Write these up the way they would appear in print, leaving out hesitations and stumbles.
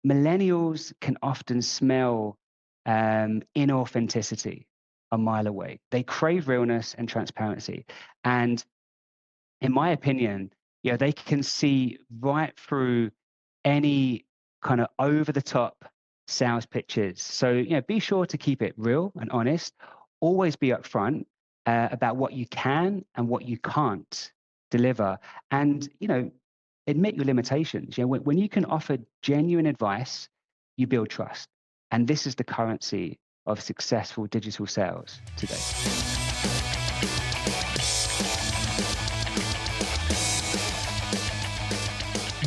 millennials can often smell inauthenticity a mile away. They crave realness and transparency. And in my opinion, they can see right through any kind of over the top sales pitches. So, be sure to keep it real and honest. Always be upfront about what you can and what you can't deliver. And, admit your limitations. When you can offer genuine advice, you build trust. And this is the currency of successful digital sales today.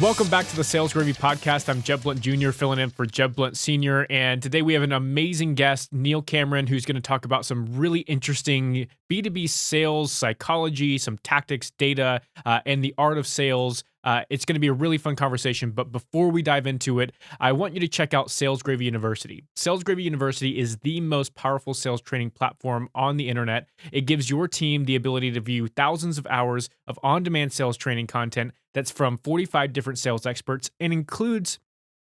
Welcome back to the Sales Gravy Podcast. I'm Jeb Blount Jr. filling in for Jeb Blount Sr. And today we have an amazing guest, Neil Cameron, who's going to talk about some really interesting B2B sales psychology, some tactics, data, and the art of sales. It's going to be a really fun conversation. But before we dive into it, I want you to check out Sales Gravy University. Sales Gravy University is the most powerful sales training platform on the internet. It gives your team the ability to view thousands of hours of on-demand sales training content that's from 45 different sales experts and includes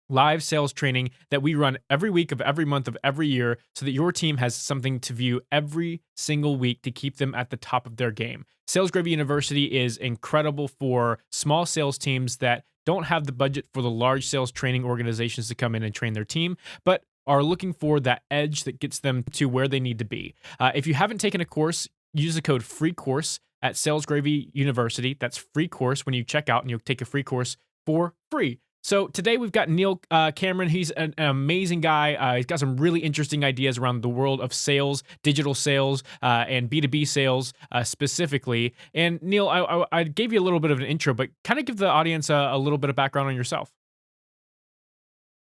live sales training that we run every week of every month of every year so that your team has something to view every single week to keep them at the top of their game. Sales Gravy University is incredible for small sales teams that don't have the budget for the large sales training organizations to come in and train their team, but are looking for that edge that gets them to where they need to be. If you haven't taken a course, use the code FREECOURSE at Sales Gravy University. That's free course when you check out, and you'll take a free course for free. So today we've got Neil Cameron. He's an amazing guy. He's got some really interesting ideas around the world of sales, digital sales, and B2B sales specifically. And Neil, I gave you a little bit of an intro, but kind of give the audience a little bit of background on yourself.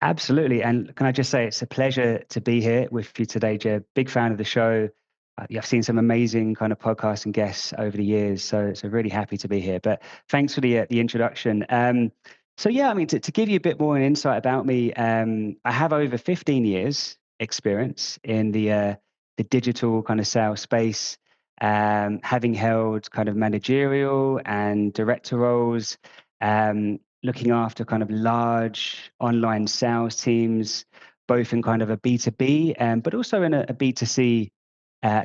Absolutely. And can I just say it's a pleasure to be here with you today, Jeb. Big fan of the show. Yeah, I've seen some amazing kind of podcasts and guests over the years, so really happy to be here. But thanks for the introduction. So yeah, I mean, to give you a bit more insight about me, I have over 15 years experience in the digital kind of sales space, having held kind of managerial and director roles, looking after kind of large online sales teams, both in kind of a B2B, but also in a B2C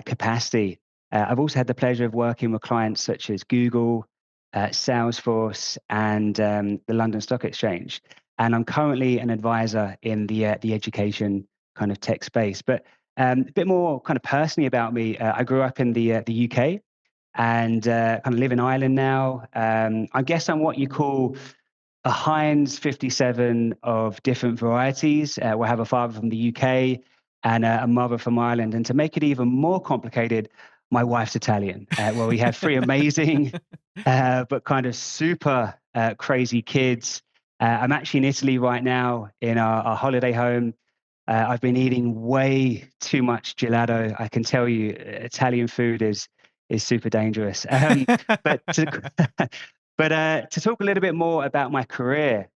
capacity. I've also had the pleasure of working with clients such as Google, Salesforce, and the London Stock Exchange. And I'm currently an advisor in the education kind of tech space. But a bit more kind of personally about me, I grew up in the UK and kind of live in Ireland now. I guess I'm what you call a Heinz 57 of different varieties. We have a father from the UK and a mother from Ireland. And to make it even more complicated, my wife's Italian. Well, we have three amazing, but kind of super crazy kids. I'm actually in Italy right now in our holiday home. I've been eating way too much gelato. I can tell you, Italian food is super dangerous. But to, to talk a little bit more about my career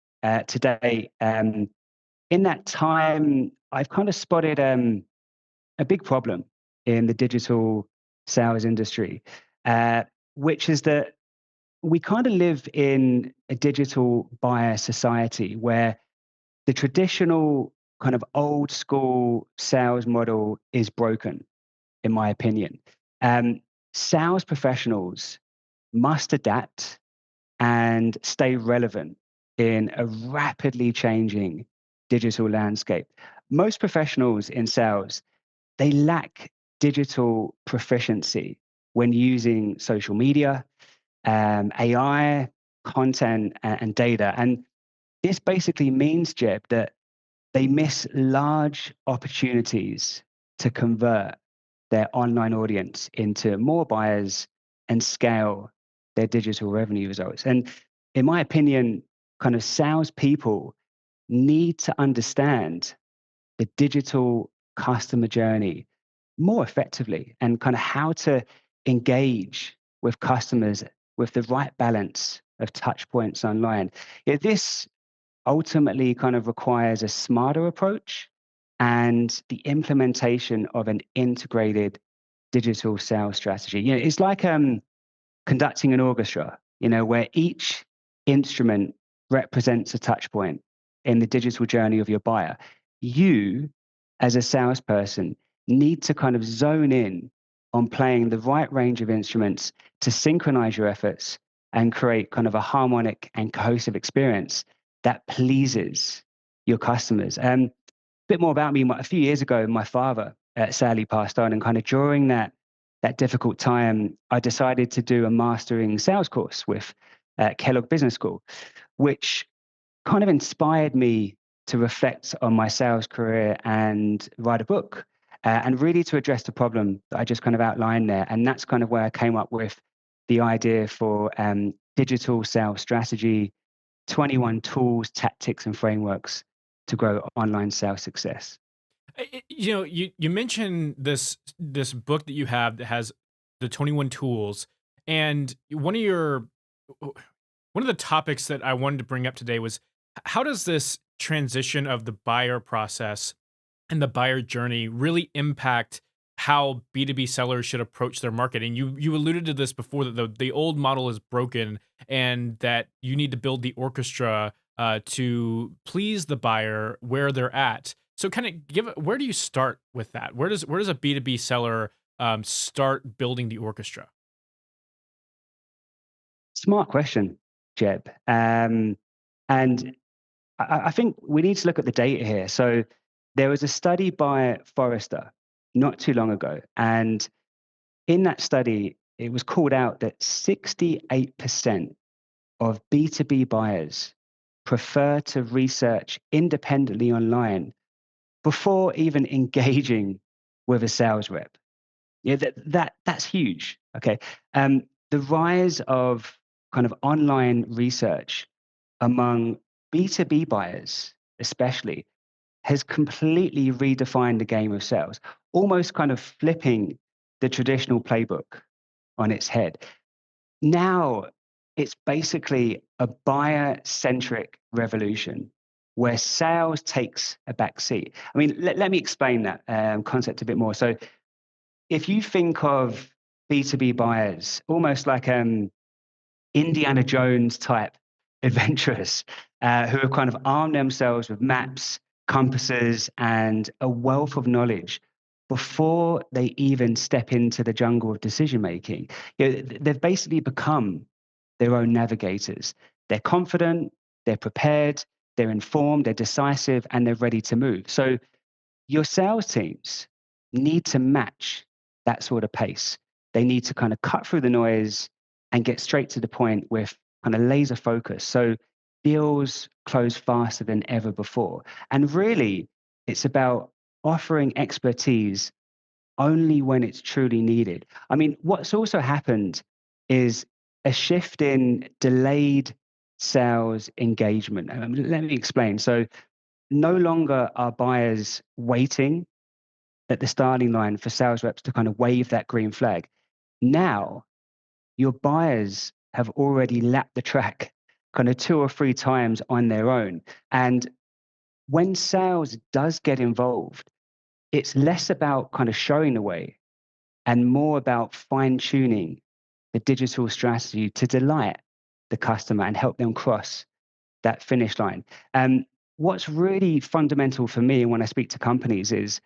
today, in that time, I've kind of spotted a big problem in the digital sales industry, which is that we kind of live in a digital buyer society where the traditional kind of old school sales model is broken, in my opinion. Sales professionals must adapt and stay relevant in a rapidly changing digital landscape. Most professionals in sales, they lack digital proficiency when using social media, AI, content, and data. And this basically means, Jeb, that they miss large opportunities to convert their online audience into more buyers and scale their digital revenue results. And in my opinion, kind of salespeople need to understand the digital customer journey more effectively and kind of how to engage with customers with the right balance of touch points online. This ultimately kind of requires a smarter approach and the implementation of an integrated digital sales strategy. It's like conducting an orchestra, where each instrument represents a touch point. in the digital journey of your buyer, you, as a salesperson, need to kind of zone in on playing the right range of instruments to synchronize your efforts and create kind of a harmonic and cohesive experience that pleases your customers. A bit more about me. A few years ago, my father sadly passed on, and kind of during that difficult time, I decided to do a mastering sales course with Kellogg Business School, which kind of inspired me to reflect on my sales career and write a book, and really to address the problem that I just kind of outlined there. And that's kind of where I came up with the idea for digital sales strategy, 21 tools, tactics, and frameworks to grow online sales success. You mentioned this book that you have that has the 21 tools, and one of the topics that I wanted to bring up today was how does this transition of the buyer process and the buyer journey really impact how B2B sellers should approach their market? And you alluded to this before, that the old model is broken and that you need to build the orchestra to please the buyer where they're at. So kind of where do you start with that? Where does a B2B seller start building the orchestra? Smart question, Jeb. And I think we need to look at the data here. So there was a study by Forrester not too long ago, and in that study, it was called out that 68% of B2B buyers prefer to research independently online before even engaging with a sales rep. Yeah, that's huge. Okay. The rise of kind of online research among B2B buyers, especially, has completely redefined the game of sales, almost kind of flipping the traditional playbook on its head. Now it's basically a buyer-centric revolution where sales takes a back seat. I mean, let me explain that concept a bit more. So if you think of B2B buyers almost like Indiana Jones type adventurers who have kind of armed themselves with maps, compasses, and a wealth of knowledge before they even step into the jungle of decision making. They've basically become their own navigators. They're confident, they're prepared, they're informed, they're decisive, and they're ready to move. So your sales teams need to match that sort of pace. They need to kind of cut through the noise and get straight to the point with kind of laser focus. So deals close faster than ever before. And really, it's about offering expertise only when it's truly needed. I mean, what's also happened is a shift in delayed sales engagement. Let me explain. So no longer are buyers waiting at the starting line for sales reps to kind of wave that green flag. Now, your buyers have already lapped the track kind of 2 or 3 times on their own. And when sales does get involved, it's less about kind of showing the way and more about fine-tuning the digital strategy to delight the customer and help them cross that finish line. What's really fundamental for me when I speak to companies is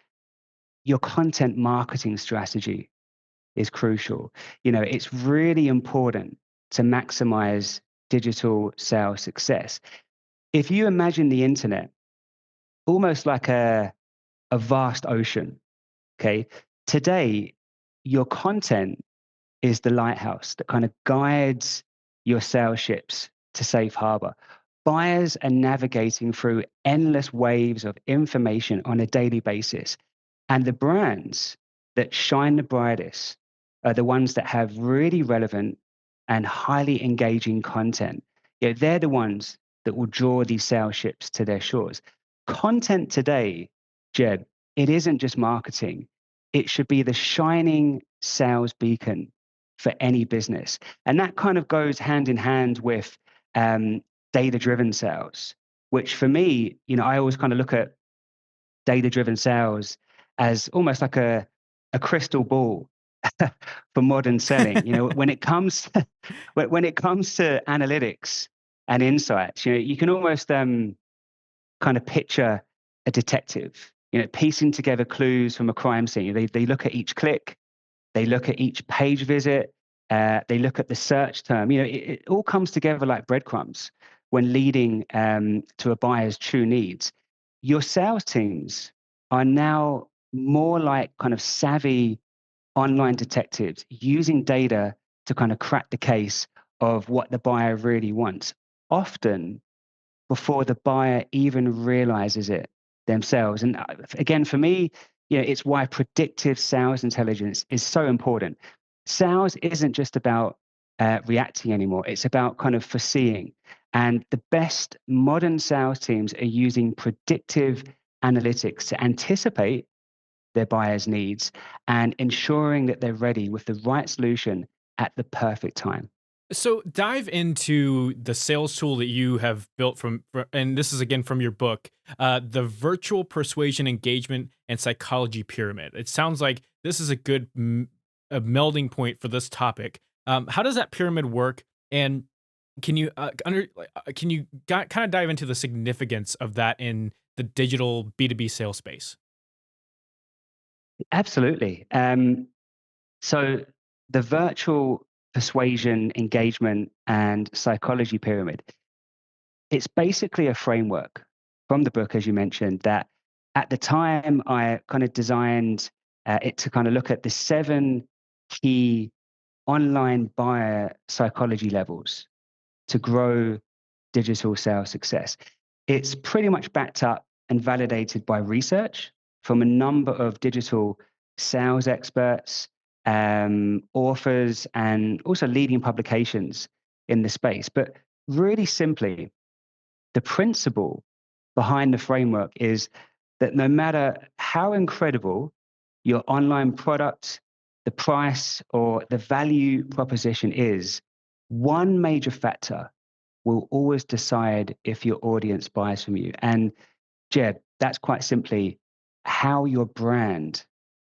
your content marketing strategy is crucial. It's really important to maximize digital sales success. If you imagine the internet almost like a vast ocean, okay, today your content is the lighthouse that kind of guides your sales ships to safe harbor. Buyers are navigating through endless waves of information on a daily basis. And the brands that shine the brightest are the ones that have really relevant and highly engaging content. They're the ones that will draw these sales ships to their shores. Content today, Jeb, it isn't just marketing. It should be the shining sales beacon for any business. And that kind of goes hand in hand with data-driven sales, which for me, I always kind of look at data-driven sales as almost like a crystal ball for modern selling. When it comes when it comes to analytics and insights, you can almost kind of picture a detective, piecing together clues from a crime scene. They look at each click, they look at each page visit, they look at the search term. It all comes together like breadcrumbs when leading to a buyer's true needs. Your sales teams are now more like kind of savvy online detectives using data to kind of crack the case of what the buyer really wants, often before the buyer even realizes it themselves. And again, for me, it's why predictive sales intelligence is so important. Sales isn't just about reacting anymore. It's about kind of foreseeing. And the best modern sales teams are using predictive analytics to anticipate their buyers' needs and ensuring that they're ready with the right solution at the perfect time. So dive into the sales tool that you have built and this is again from your book, the virtual persuasion engagement and psychology pyramid. It sounds like this is a good a melding point for this topic. How does that pyramid work? And can you kind of dive into the significance of that in the digital B2B sales space? Absolutely. So the virtual persuasion, engagement, and psychology pyramid, it's basically a framework from the book, as you mentioned, that at the time I kind of designed it to kind of look at the 7 key online buyer psychology levels to grow digital sales success. It's pretty much backed up and validated by research from a number of digital sales experts, authors, and also leading publications in the space. But really simply, the principle behind the framework is that no matter how incredible your online product, the price, or the value proposition is, one major factor will always decide if your audience buys from you. And Jeb, that's quite simply how your brand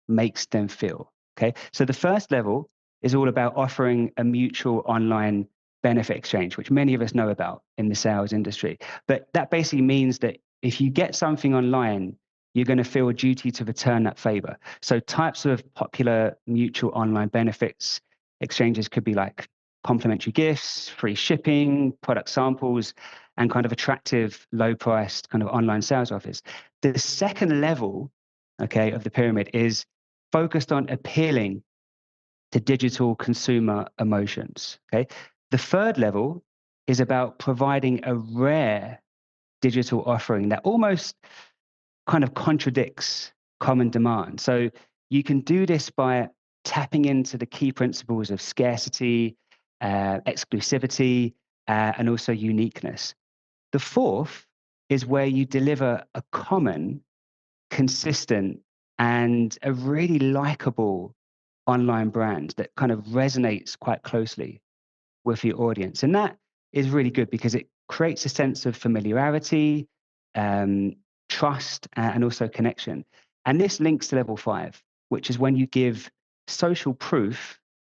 makes them feel. Okay. So the first level is all about offering a mutual online benefit exchange, which many of us know about in the sales industry. But that basically means that if you get something online, you're going to feel a duty to return that favor. So types of popular mutual online benefits exchanges could be like complimentary gifts, free shipping, product samples, and kind of attractive, low priced kind of online sales offers. The second level, okay, of the pyramid is focused on appealing to digital consumer emotions. Okay. The third level is about providing a rare digital offering that almost kind of contradicts common demand. So you can do this by tapping into the key principles of scarcity, exclusivity, and also uniqueness. The fourth is where you deliver a common, consistent, and a really likable online brand that kind of resonates quite closely with your audience. And that is really good because it creates a sense of familiarity, um, trust, and also connection. And this links to level 5, which is when you give social proof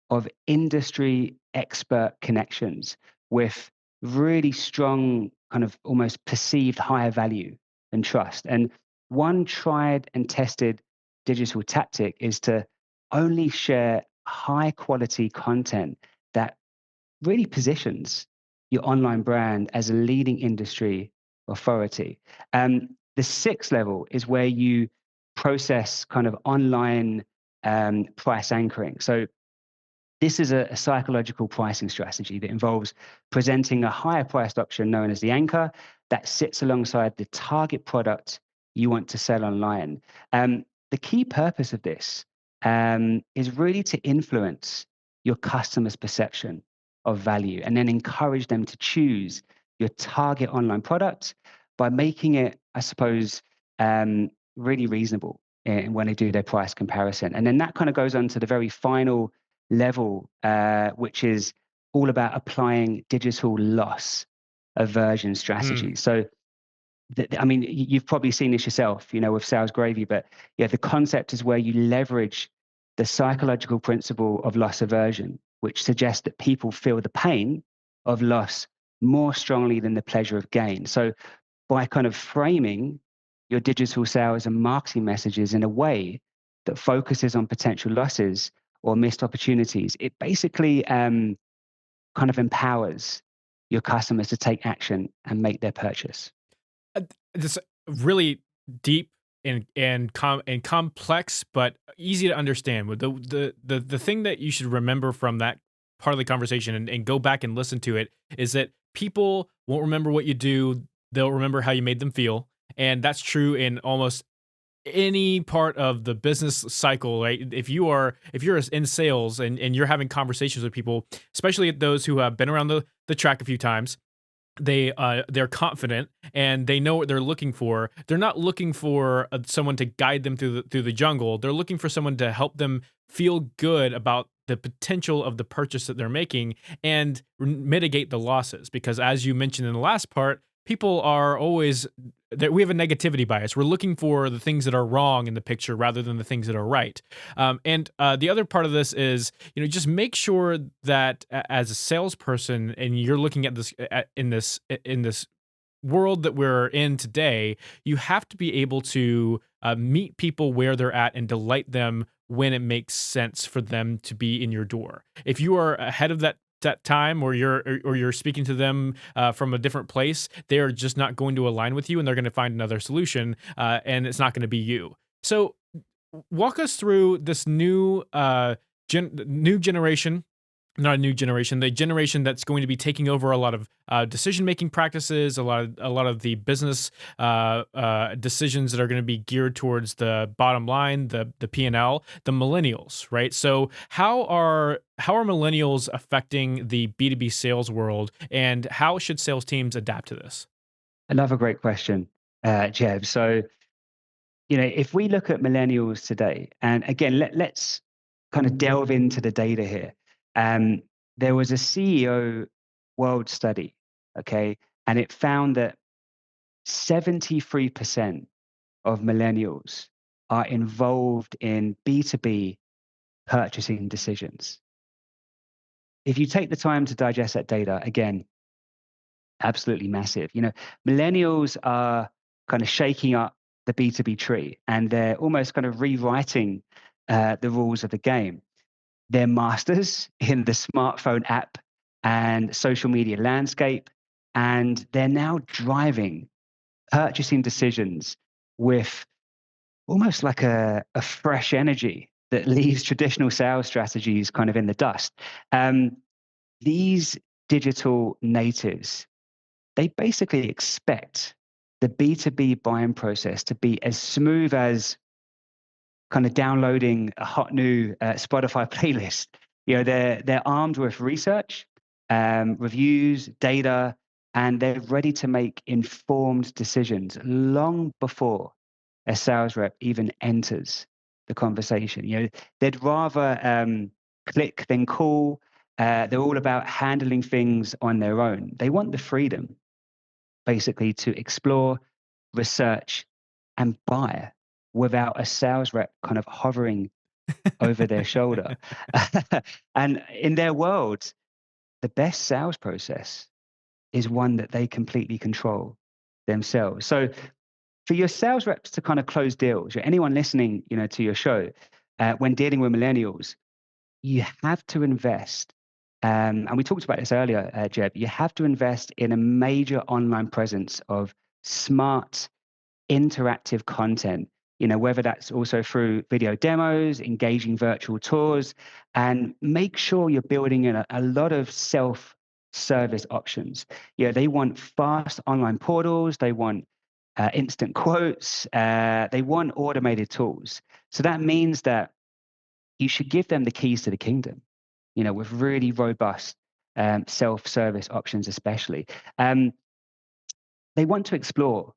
of industry expert connections with really strong, kind of almost perceived higher value and trust. And one tried and tested digital tactic is to only share high quality content that really positions your online brand as a leading industry authority. The sixth level is where you process kind of online price anchoring. So this is a psychological pricing strategy that involves presenting a higher priced option known as the anchor that sits alongside the target product you want to sell online. The key purpose of this is really to influence your customers' perception of value and then encourage them to choose your target online product by making it, I suppose, really reasonable when they do their price comparison. And then that kind of goes on to the very final level, which is all about applying digital loss aversion strategies. So, I mean, you've probably seen this yourself, with Sales Gravy, but yeah, the concept is where you leverage the psychological principle of loss aversion, which suggests that people feel the pain of loss more strongly than the pleasure of gain. So by kind of framing your digital sales and marketing messages in a way that focuses on potential losses or missed opportunities, it basically kind of empowers your customers to take action and make their purchase. This really deep and complex, but easy to understand. With the thing that you should remember from that part of the conversation and go back and listen to it is that people won't remember what you do; they'll remember how you made them feel, and that's true in almost any part of the business cycle, right? If you're in sales and you're having conversations with people, especially those who have been around the track a few times, they're confident and they know what they're looking for. They're not looking for someone to guide them through the jungle. They're looking for someone to help them feel good about the potential of the purchase that they're making and mitigate the losses. Because as you mentioned in the last part, people are always that we have a negativity bias. We're looking for the things that are wrong in the picture rather than the things that are right. And the other part of this is, just make sure that as a salesperson, and you're looking at this in this world that we're in today, you have to be able to meet people where they're at and delight them when it makes sense for them to be in your door. If you are ahead of that time, or you're speaking to them from a different place, they are just not going to align with you, and they're going to find another solution, and it's not going to be you. So, walk us through this new generation, not a new generation, the generation that's going to be taking over a lot of decision making practices, a lot of the business decisions that are going to be geared towards the bottom line, the P&L, the millennials, right? So how are millennials affecting the B2B sales world, and how should sales teams adapt to this? Another great question, Jeb. So, if we look at millennials today, and again, let's kind of delve into the data here. Um, there was a CEO world study, okay, and it found that 73% of millennials are involved in B2B purchasing decisions. If you take the time to digest that data, again, absolutely massive. Millennials are kind of shaking up the B2B tree, and they're almost kind of rewriting the rules of the game. They're masters in the smartphone app and social media landscape, and they're now driving purchasing decisions with almost like a fresh energy that leaves traditional sales strategies kind of in the dust. Um, these digital natives, they basically expect the B2B buying process to be as smooth as kind of downloading a hot new Spotify playlist. They're armed with research, reviews, data, and they're ready to make informed decisions long before a sales rep even enters the conversation. They'd rather click than call. They're all about handling things on their own. They want the freedom, basically, to explore, research, and buy without a sales rep kind of hovering over their shoulder. And in their world, the best sales process is one that they completely control themselves. So for your sales reps to kind of close deals, or anyone listening, to your show, when dealing with millennials, you have to invest. And we talked about this earlier, Jeb. You have to invest in a major online presence of smart, interactive content. Whether that's also through video demos, engaging virtual tours, and make sure you're building in a lot of self-service options. They want fast online portals. They want instant quotes. They want automated tools. So that means that you should give them the keys to the kingdom, with really robust self-service options, especially. They want to explore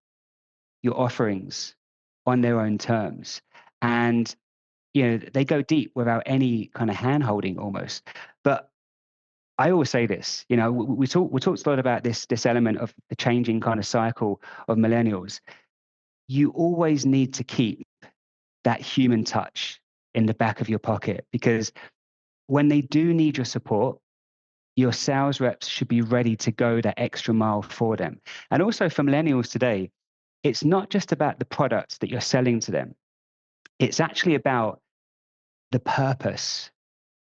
your offerings on their own terms. And, they go deep without any kind of hand-holding almost. But I always say this, we talked a lot about this element of the changing kind of cycle of millennials. You always need to keep that human touch in the back of your pocket, because when they do need your support, your sales reps should be ready to go that extra mile for them. And also for millennials today, it's not just about the products that you're selling to them. It's actually about the purpose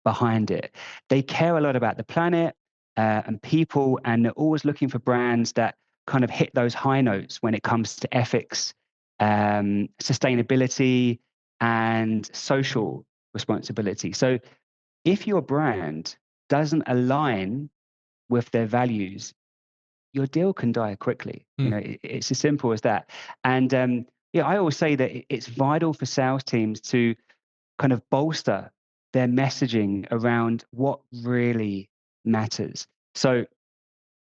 behind it. They care a lot about the planet and people, and they're always looking for brands that kind of hit those high notes when it comes to ethics, sustainability, and social responsibility. So if your brand doesn't align with their values, your deal can die quickly. You know, it's as simple as that. And yeah, I always say that it's vital for sales teams to kind of bolster their messaging around what really matters. So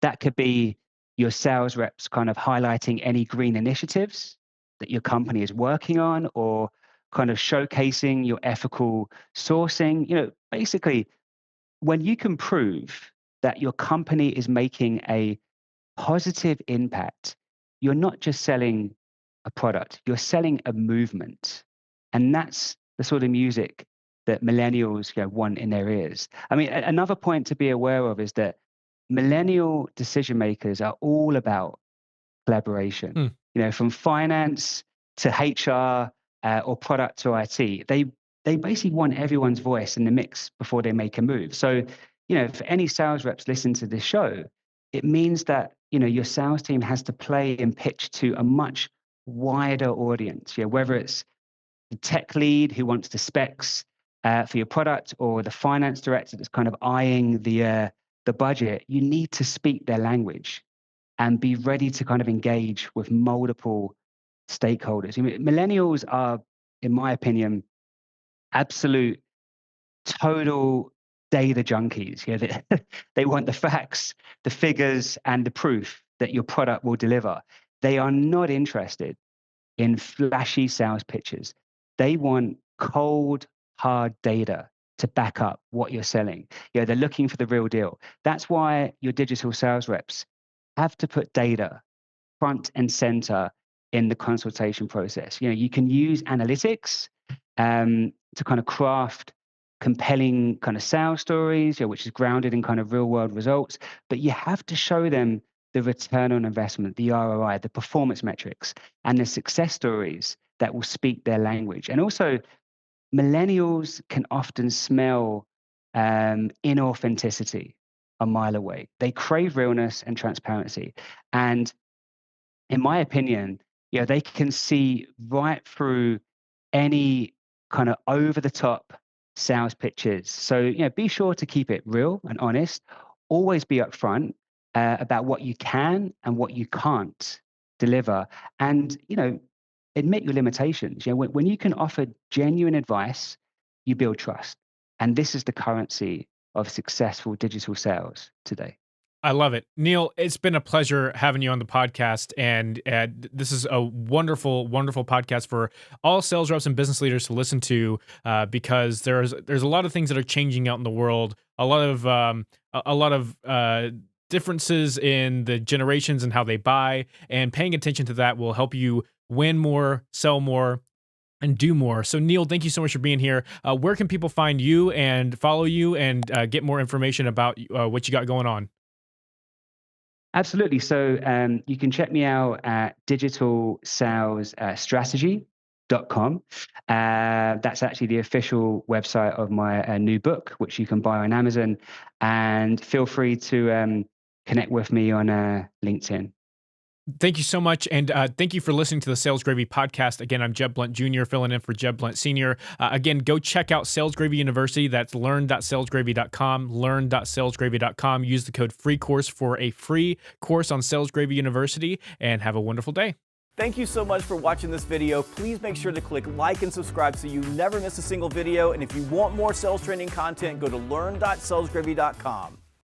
that could be your sales reps kind of highlighting any green initiatives that your company is working on, or kind of showcasing your ethical sourcing. You know, basically, when you can prove that your company is making a positive impact, you're not just selling a product, you're selling a movement. And that's the sort of music that millennials want in their ears. I mean, another point to be aware of is that millennial decision makers are all about collaboration. You know, from finance to HR or product to IT, they basically want everyone's voice in the mix before they make a move. So, you know, for any sales reps listen to this show, it means that, you know, your sales team has to play and pitch to a much wider audience. Yeah, whether it's the tech lead who wants the specs for your product, or the finance director that's kind of eyeing the budget, you need to speak their language and be ready to kind of engage with multiple stakeholders. I mean, millennials are, in my opinion, absolute total data junkies. You know, they want the facts, the figures, and the proof that your product will deliver. They are not interested in flashy sales pitches. They want cold, hard data to back up what you're selling. You know, they're looking for the real deal. That's why your digital sales reps have to put data front and center in the consultation process. You know, you can use analytics to kind of craft compelling kind of sales stories, you know, which is grounded in kind of real world results, but you have to show them the return on investment, the ROI, the performance metrics, and the success stories that will speak their language. And also, millennials can often smell inauthenticity a mile away. They crave realness and transparency. And in my opinion, you know, they can see right through any kind of over the top sales pitches. So, you know, be sure to keep it real and honest. Always be upfront about what you can and what you can't deliver. And, you know, admit your limitations. You know, when you can offer genuine advice, you build trust. And this is the currency of successful digital sales today. I love it. Neil, it's been a pleasure having you on the podcast. And this is a wonderful, wonderful podcast for all sales reps and business leaders to listen to, because there's a lot of things that are changing out in the world. A lot of differences in the generations and how they buy, and paying attention to that will help you win more, sell more, and do more. So Neil, thank you so much for being here. Where can people find you and follow you and get more information about what you got going on? Absolutely. So you can check me out at digitalsalesstrategy.com. That's actually the official website of my new book, which you can buy on Amazon. And feel free to connect with me on LinkedIn. Thank you so much. And thank you for listening to the Sales Gravy podcast. Again, I'm Jeb Blount Jr., filling in for Jeb Blount Sr. Again, go check out Sales Gravy University. That's learn.salesgravy.com, learn.salesgravy.com. Use the code FREECOURSE for a free course on Sales Gravy University, and have a wonderful day. Thank you so much for watching this video. Please make sure to click like and subscribe so you never miss a single video. And if you want more sales training content, go to learn.salesgravy.com.